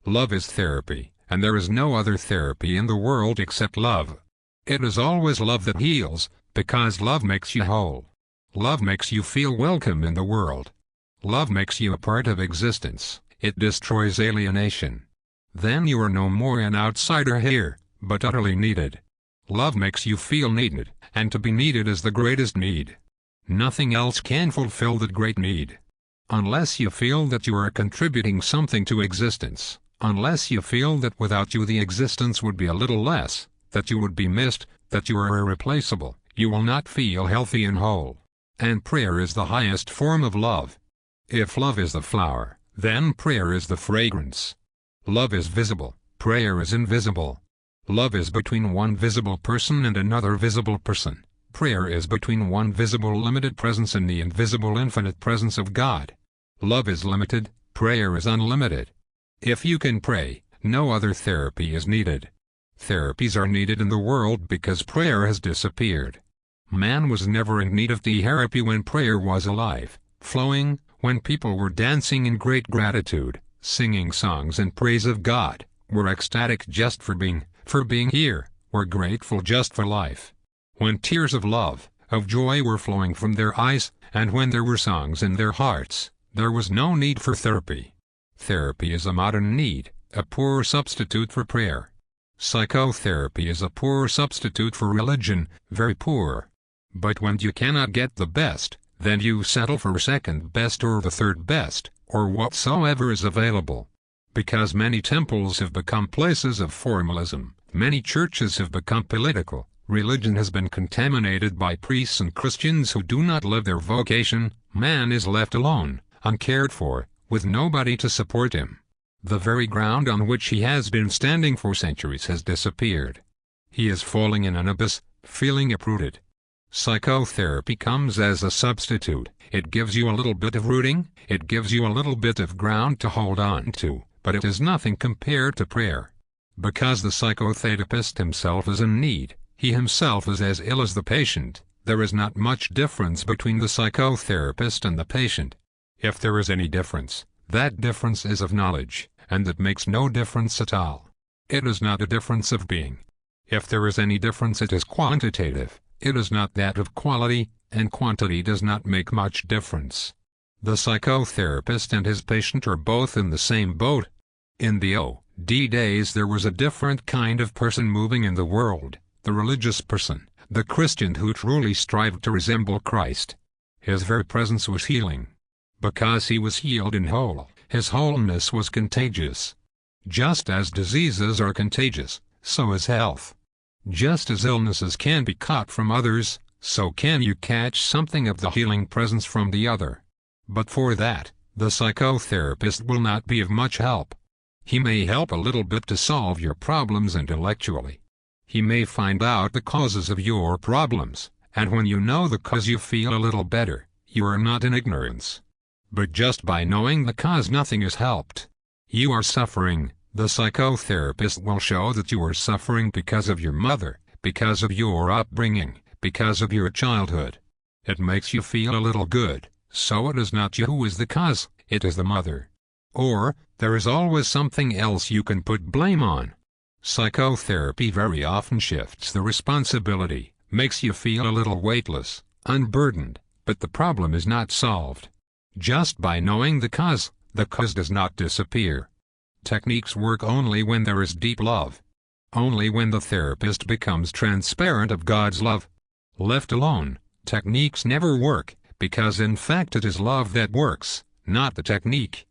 Love is therapy, and there is no other therapy in the world except love. It is always love that heals, because love makes you whole. Love makes you feel welcome in the world. Love makes you a part of existence. It destroys alienation. Then you are no more an outsider here, but utterly needed. Love makes you feel needed, and to be needed is the greatest need. Nothing else can fulfill that great need. Unless you feel that you are contributing something to existence, unless you feel that without you the existence would be a little less, that you would be missed, that you are irreplaceable, you will not feel healthy and whole. And prayer is the highest form of love. If love is the flower, then prayer is the fragrance. Love is visible, prayer is invisible. Love is between one visible person and another visible person. Prayer is between one visible limited presence and the invisible infinite presence of God. Love is limited, prayer is unlimited. If you can pray, no other therapy is needed. Therapies are needed in the world because prayer has disappeared. Man was never in need of therapy when prayer was alive, flowing, when people were dancing in great gratitude, singing songs in praise of God, were ecstatic just for being here, were grateful just for life. When tears of love, of joy were flowing from their eyes, and when there were songs in their hearts, there was no need for therapy. Therapy is a modern need, a poor substitute for prayer. Psychotherapy is a poor substitute for religion, very poor. But when you cannot get the best, then you settle for second best or the third best, or whatsoever is available. Because many temples have become places of formalism, many churches have become political, religion has been contaminated by priests and Christians who do not live their vocation, man is left alone, uncared for, with nobody to support him. The very ground on which he has been standing for centuries has disappeared. He is falling in an abyss, feeling uprooted. Psychotherapy comes as a substitute. It gives you a little bit of rooting, it gives you a little bit of ground to hold on to, but it is nothing compared to prayer. Because the psychotherapist himself is in need, he himself is as ill as the patient, there is not much difference between the psychotherapist and the patient. If there is any difference, that difference is of knowledge, and that makes no difference at all. It is not a difference of being. If there is any difference, it is quantitative. It is not that of quality, and quantity does not make much difference. The psychotherapist and his patient are both in the same boat. In the old days there was a different kind of person moving in the world, the religious person, the Christian who truly strived to resemble Christ. His very presence was healing. Because he was healed and whole, his wholeness was contagious. Just as diseases are contagious, so is health. Just as illnesses can be caught from others, so can you catch something of the healing presence from the other. But for that, the psychotherapist will not be of much help. He may help a little bit to solve your problems intellectually. He may find out the causes of your problems, and when you know the cause you feel a little better. You are not in ignorance. But just by knowing the cause nothing is helped. You are suffering. The psychotherapist will show that you are suffering because of your mother, because of your upbringing, because of your childhood. It makes you feel a little good, so it is not you who is the cause, it is the mother. Or, there is always something else you can put blame on. Psychotherapy very often shifts the responsibility, makes you feel a little weightless, unburdened, but the problem is not solved. Just by knowing the cause does not disappear. Techniques work only when there is deep love. Only when the therapist becomes transparent of God's love. Left alone, techniques never work, because in fact it is love that works, not the technique.